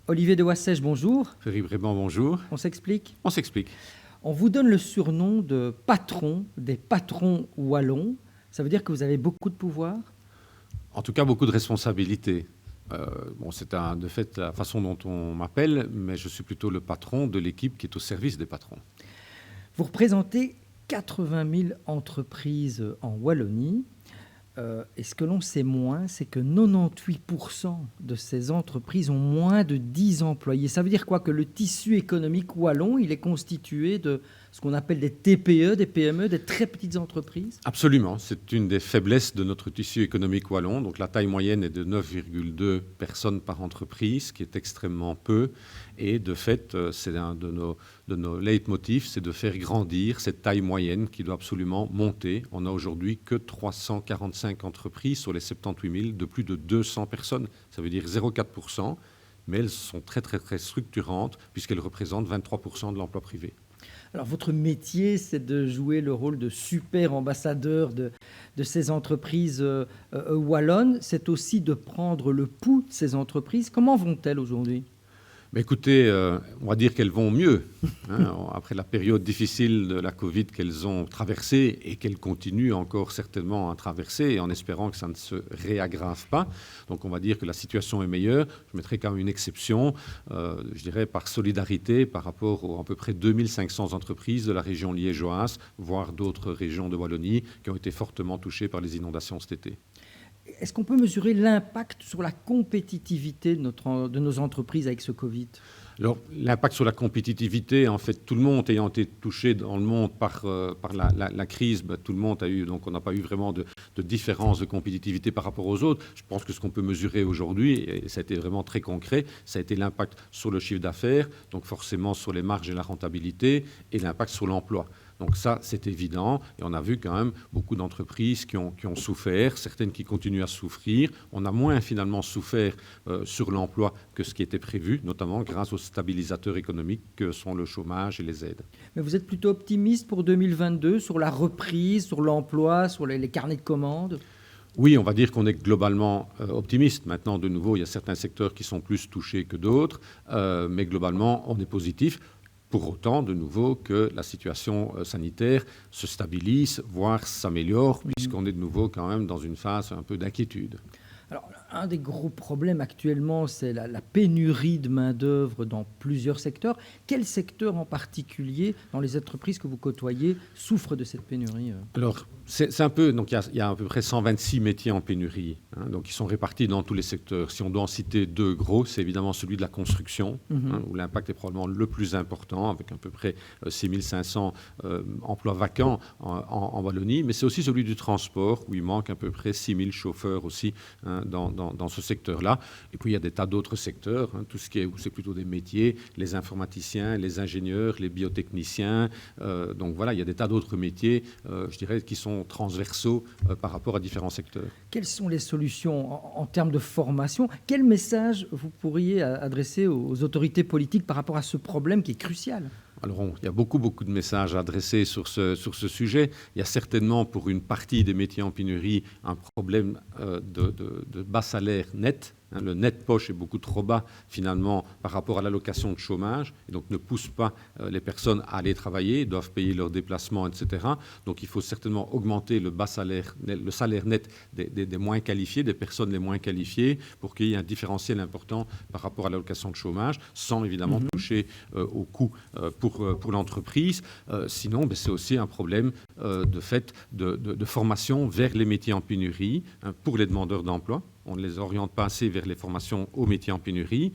Olivier de Wassège, bonjour. Philippe Réban, bonjour. On s'explique ? On s'explique. On vous donne le surnom de patron des patrons wallons. Ça veut dire que vous avez beaucoup de pouvoir ? En tout cas, beaucoup de responsabilités. C'est de fait la façon dont on m'appelle, mais je suis plutôt le patron de l'équipe qui est au service des patrons. Vous représentez 80 000 entreprises en Wallonie. Et ce que l'on sait moins, c'est que 98% de ces entreprises ont moins de 10 employés. Ça veut dire quoi ? Que le tissu économique wallon, il est constitué de ce qu'on appelle des TPE, des PME, des très petites entreprises ? Absolument. C'est une des faiblesses de notre tissu économique wallon. Donc la taille moyenne est de 9,2 personnes par entreprise, ce qui est extrêmement peu. Et de fait, c'est un de nos leitmotifs, c'est de faire grandir cette taille moyenne qui doit absolument monter. On n'a aujourd'hui que 345 entreprises sur les 78 000 de plus de 200 personnes. Ça veut dire 0,4%, mais elles sont très, très, très structurantes puisqu'elles représentent 23% de l'emploi privé. Alors, votre métier, c'est de jouer le rôle de super ambassadeur de ces entreprises wallonnes. C'est aussi de prendre le pouls de ces entreprises. Comment vont-elles aujourd'hui ? Mais écoutez, on va dire qu'elles vont mieux. Après la période difficile de la Covid qu'elles ont traversée et qu'elles continuent encore certainement à traverser, en espérant que ça ne se réaggrave pas. Donc on va dire que la situation est meilleure. Je mettrai quand même une exception, je dirais par solidarité par rapport aux à peu près 2500 entreprises de la région liégeoise, voire d'autres régions de Wallonie qui ont été fortement touchées par les inondations cet été. Est-ce qu'on peut mesurer l'impact sur la compétitivité de nos entreprises avec ce Covid ? Alors, l'impact sur la compétitivité, en fait, tout le monde ayant été touché dans le monde par la crise, tout le monde a eu, donc on n'a pas eu vraiment de différence de compétitivité par rapport aux autres. Je pense que ce qu'on peut mesurer aujourd'hui, et ça a été vraiment très concret, ça a été l'impact sur le chiffre d'affaires, donc forcément sur les marges et la rentabilité, et l'impact sur l'emploi. Donc ça, c'est évident. Et on a vu quand même beaucoup d'entreprises qui ont souffert, certaines qui continuent à souffrir. On a moins finalement souffert sur l'emploi que ce qui était prévu, notamment grâce aux stabilisateurs économiques que sont le chômage et les aides. Mais vous êtes plutôt optimiste pour 2022 sur la reprise, sur l'emploi, sur les carnets de commandes ? Oui, on va dire qu'on est globalement optimiste. Maintenant, de nouveau, il y a certains secteurs qui sont plus touchés que d'autres, mais globalement, on est positif. Pour autant, de nouveau, que la situation sanitaire se stabilise, voire s'améliore, puisqu'on est de nouveau quand même dans une phase un peu d'inquiétude. Alors, un des gros problèmes actuellement, c'est la pénurie de main-d'œuvre dans plusieurs secteurs. Quel secteur en particulier, dans les entreprises que vous côtoyez, souffre de cette pénurie ? Alors, c'est un peu, donc il y a à peu près 126 métiers en pénurie, donc ils sont répartis dans tous les secteurs. Si on doit en citer deux gros, c'est évidemment celui de la construction, où l'impact est probablement le plus important, avec à peu près 6500 emplois vacants en Wallonie, mais c'est aussi celui du transport, où il manque à peu près 6000 chauffeurs aussi dans ce secteur-là. Et puis il y a des tas d'autres secteurs, tout ce qui est où c'est plutôt des métiers, les informaticiens, les ingénieurs, les biotechniciens. Donc voilà, il y a des tas d'autres métiers, je dirais, qui sont transversaux par rapport à différents secteurs. Quelles sont les solutions en termes de formation ? Quel message vous pourriez adresser aux autorités politiques par rapport à ce problème qui est crucial ? Alors, il y a beaucoup de messages à adresser sur ce sujet. Il y a certainement pour une partie des métiers en pénurie un problème de bas salaire net. Le net poche est beaucoup trop bas finalement par rapport à l'allocation de chômage et donc ne pousse pas les personnes à aller travailler, doivent payer leurs déplacements, etc. Donc il faut certainement augmenter le salaire net des moins qualifiés, des personnes les moins qualifiées pour qu'il y ait un différentiel important par rapport à l'allocation de chômage sans évidemment toucher au coût pour l'entreprise. Sinon, c'est aussi un problème de fait de formation vers les métiers en pénurie pour les demandeurs d'emploi. On ne les oriente pas assez vers les formations aux métiers en pénurie.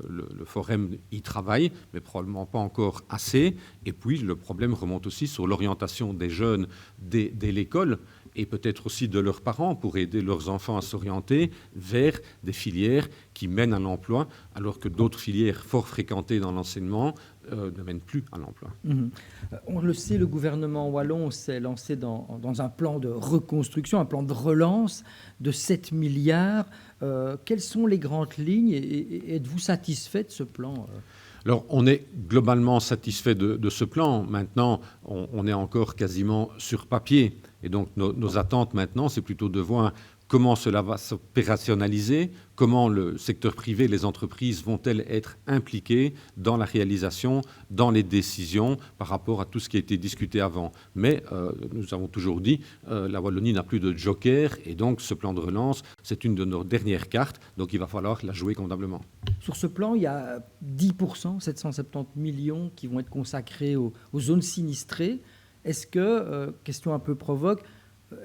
Le Forum y travaille, mais probablement pas encore assez. Et puis, le problème remonte aussi sur l'orientation des jeunes dès l'école et peut-être aussi de leurs parents pour aider leurs enfants à s'orienter vers des filières qui mènent à l'emploi, alors que d'autres filières fort fréquentées dans l'enseignement ne mènent plus à l'emploi. On le sait, le gouvernement wallon s'est lancé dans un plan de reconstruction, un plan de relance de 7 milliards. Quelles sont les grandes lignes et êtes-vous satisfait de ce plan ? Alors, on est globalement satisfait de ce plan. Maintenant, on est encore quasiment sur papier. Et donc, nos attentes maintenant, c'est plutôt de voir comment cela va s'opérationnaliser, comment le secteur privé, les entreprises vont-elles être impliquées dans la réalisation, dans les décisions par rapport à tout ce qui a été discuté avant. Mais nous avons toujours dit, la Wallonie n'a plus de joker et donc ce plan de relance, c'est une de nos dernières cartes, donc il va falloir la jouer convenablement. Sur ce plan, il y a 10%, 770 millions qui vont être consacrés aux zones sinistrées. Est-ce que, question un peu provoque,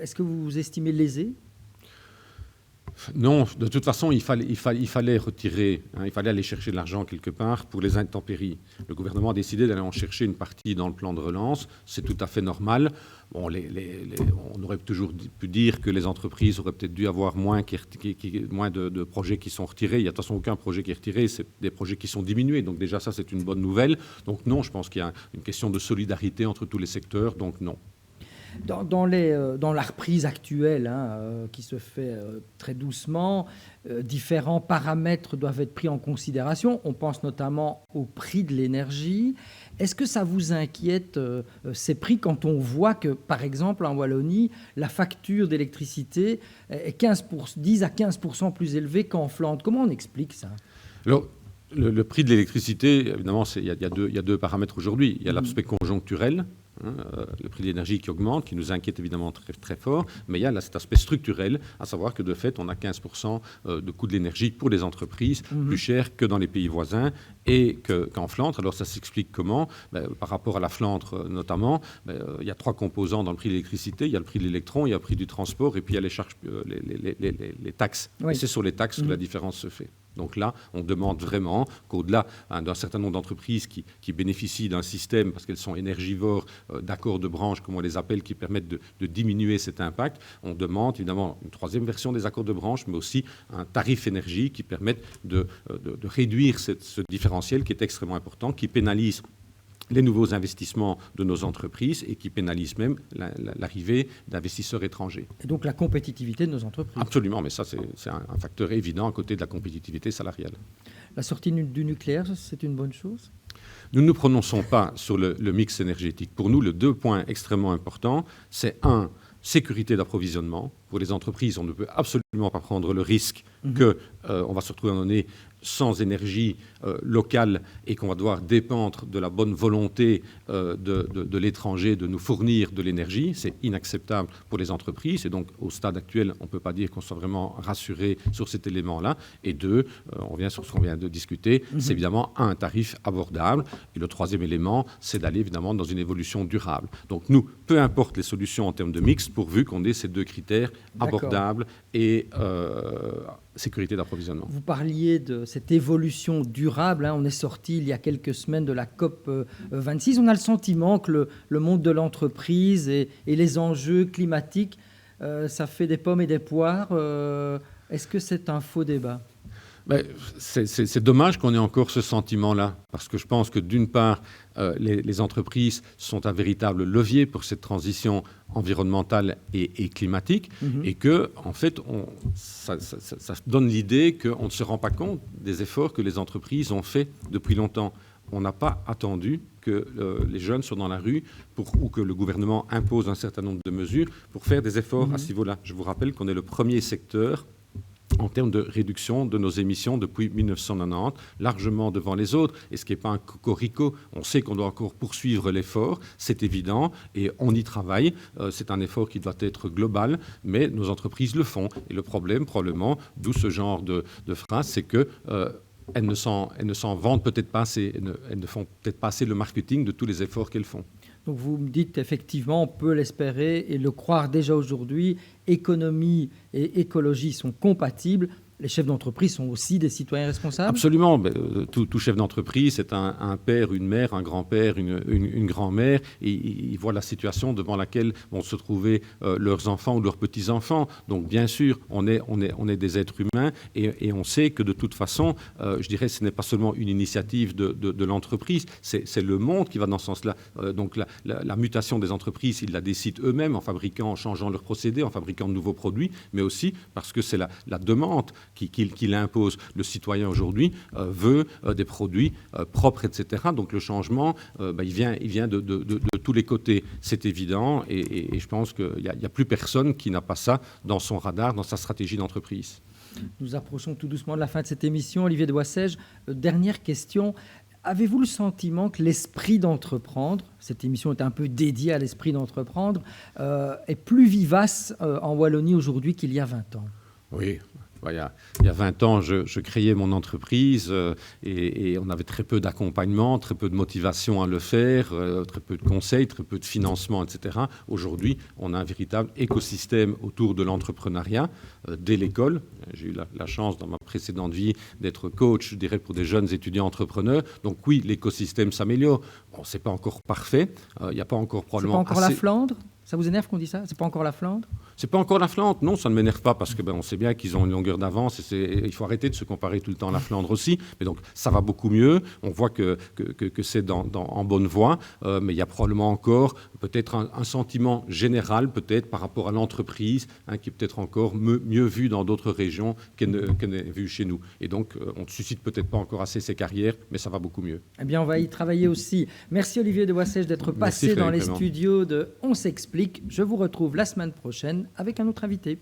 est-ce que vous estimez lésé ? Non, de toute façon, il fallait retirer, il fallait aller chercher de l'argent quelque part pour les intempéries. Le gouvernement a décidé d'aller en chercher une partie dans le plan de relance, c'est tout à fait normal. Bon, on aurait toujours pu dire que les entreprises auraient peut-être dû avoir moins de projets qui sont retirés. Il n'y a de toute façon aucun projet qui est retiré, c'est des projets qui sont diminués. Donc déjà, ça, c'est une bonne nouvelle. Donc non, je pense qu'il y a une question de solidarité entre tous les secteurs, donc non. Dans la reprise actuelle, qui se fait très doucement, différents paramètres doivent être pris en considération. On pense notamment au prix de l'énergie. Est-ce que ça vous inquiète, ces prix, quand on voit que, par exemple, en Wallonie, la facture d'électricité est 10 à 15% plus élevée qu'en Flandre ? Comment on explique ça ? Alors, le prix de l'électricité, évidemment, il y a deux paramètres aujourd'hui. Il y a l'aspect conjoncturel, le prix de l'énergie qui augmente, qui nous inquiète évidemment très, très fort, mais il y a cet aspect structurel, à savoir que de fait, on a 15% de coût de l'énergie pour les entreprises, plus cher que dans les pays voisins et qu'en Flandre. Alors ça s'explique comment ? Par rapport à la Flandre notamment, il y a 3 composants dans le prix de l'électricité, il y a le prix de l'électron, il y a le prix du transport et puis il y a les charges, les taxes. Oui. Et c'est sur les taxes que la différence se fait. Donc là, on demande vraiment qu'au-delà d'un certain nombre d'entreprises qui bénéficient d'un système, parce qu'elles sont énergivores, d'accords de branche, comme on les appelle, qui permettent de diminuer cet impact, on demande évidemment une 3e version des accords de branche, mais aussi un tarif énergie qui permette de réduire ce différentiel qui est extrêmement important, qui pénalise les nouveaux investissements de nos entreprises et qui pénalisent même l'arrivée d'investisseurs étrangers. Et donc la compétitivité de nos entreprises. Absolument, mais ça c'est un facteur évident à côté de la compétitivité salariale. La sortie du nucléaire, c'est une bonne chose ? Nous ne nous prononçons pas sur le mix énergétique. Pour nous, les 2 points extrêmement importants, c'est sécurité d'approvisionnement. Pour les entreprises, on ne peut absolument pas prendre le risque qu'on va se retrouver à un moment donné sans énergie locale et qu'on va devoir dépendre de la bonne volonté de l'étranger de nous fournir de l'énergie. C'est inacceptable pour les entreprises et donc au stade actuel, on ne peut pas dire qu'on soit vraiment rassuré sur cet élément-là. Et 2, on vient sur ce qu'on vient de discuter, c'est évidemment un tarif abordable. Et le 3e élément, c'est d'aller évidemment dans une évolution durable. Donc nous, peu importe les solutions en termes de mix, pourvu qu'on ait ces 2 critères abordables et sécurité d'approvisionnement. Vous parliez de cette évolution durable. On est sorti il y a quelques semaines de la COP 26. On a le sentiment que le monde de l'entreprise et les enjeux climatiques, ça fait des pommes et des poires. Est-ce que c'est un faux débat ? C'est dommage qu'on ait encore ce sentiment-là, parce que je pense que d'une part, les entreprises sont un véritable levier pour cette transition environnementale et climatique, et que, en fait, ça donne l'idée qu'on ne se rend pas compte des efforts que les entreprises ont faits depuis longtemps. On n'a pas attendu que les jeunes soient dans la rue ou que le gouvernement impose un certain nombre de mesures pour faire des efforts à ce niveau-là. Je vous rappelle qu'on est le premier secteur en termes de réduction de nos émissions depuis 1990, largement devant les autres. Et ce qui n'est pas un cocorico, on sait qu'on doit encore poursuivre l'effort, c'est évident, et on y travaille. C'est un effort qui doit être global, mais nos entreprises le font. Et le problème, probablement, d'où ce genre de phrase, c'est que elles ne s'en vendent peut-être pas assez, elles ne font peut-être pas assez le marketing de tous les efforts qu'elles font. Donc vous me dites effectivement, on peut l'espérer et le croire déjà aujourd'hui, économie et écologie sont compatibles. Les chefs d'entreprise sont aussi des citoyens responsables ? Absolument. Tout chef d'entreprise, c'est un père, une mère, un grand-père, une grand-mère. Et ils voient la situation devant laquelle vont se trouver leurs enfants ou leurs petits-enfants. Donc, bien sûr, on est des êtres humains et on sait que de toute façon, je dirais, ce n'est pas seulement une initiative de l'entreprise, c'est le monde qui va dans ce sens-là. Donc, la mutation des entreprises, ils la décident eux-mêmes en fabriquant, en changeant leurs procédés, en fabriquant de nouveaux produits, mais aussi parce que c'est la demande qu'il impose. Le citoyen aujourd'hui veut des produits propres, etc. Donc le changement, il vient de tous les côtés. C'est évident et je pense qu'il n'y a plus personne qui n'a pas ça dans son radar, dans sa stratégie d'entreprise. Nous approchons tout doucement de la fin de cette émission. Olivier de Boissèges, dernière question. Avez-vous le sentiment que l'esprit d'entreprendre, cette émission est un peu dédiée à l'esprit d'entreprendre, est plus vivace en Wallonie aujourd'hui qu'il y a 20 ans ? Oui. Il y a 20 ans, je créais mon entreprise et on avait très peu d'accompagnement, très peu de motivation à le faire, très peu de conseils, très peu de financement, etc. Aujourd'hui, on a un véritable écosystème autour de l'entrepreneuriat dès l'école. J'ai eu la chance dans ma précédente vie d'être coach, je dirais, pour des jeunes étudiants entrepreneurs. Donc oui, l'écosystème s'améliore. Bon, c'est pas encore parfait. Il n'y a pas encore probablement C'est pas encore la Flandre ? Ça vous énerve qu'on dise ça ? C'est pas encore la Flandre ? C'est pas encore la Flandre. Non, ça ne m'énerve pas parce que on sait bien qu'ils ont une longueur d'avance et il faut arrêter de se comparer tout le temps à la Flandre aussi. Mais donc ça va beaucoup mieux. On voit que c'est en bonne voie. Mais il y a probablement encore peut-être un sentiment général peut-être par rapport à l'entreprise qui est peut-être encore mieux vu dans d'autres régions qu'elle n'est vu chez nous. Et donc on ne suscite peut-être pas encore assez ces carrières, mais ça va beaucoup mieux. Eh bien, on va y travailler aussi. Merci Olivier de Boissèges d'être passé dans les studios de On s'explique. Je vous retrouve la semaine prochaine avec un autre invité.